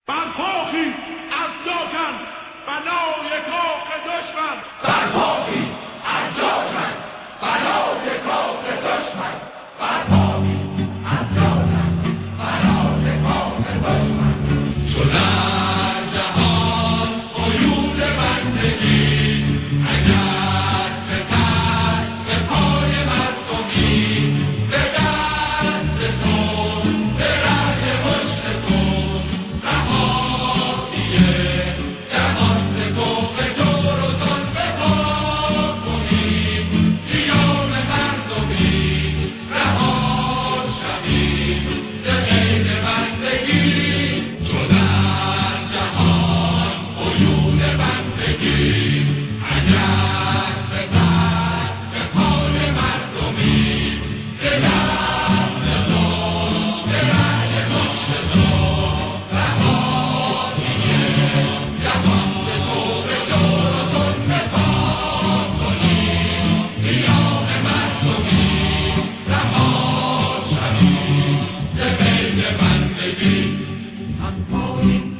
برپا خیز از جا کن بلای کاخ دشمن. برپا خیز از جا کن بلای کاخ دشمن. برپا خیز از جا کن بلای کاخ دشمن. چو در جهان قیود بندگی اگر به تن به پای مردمی به دست تو به رأی پشت تو رهاییه جهان ز کفر جور و ظلم بپا کنیم قیام مردمی رها شویم ز قید بندگی. چو در جهان قیود بندگی اگر به تن به پای مردمی به دست تو به رأی پشت تو رهاییه جهان ز کفر جور و ظلم بپا کنیم قیام مردمی رها شویم ز قید بندگی. همپاییم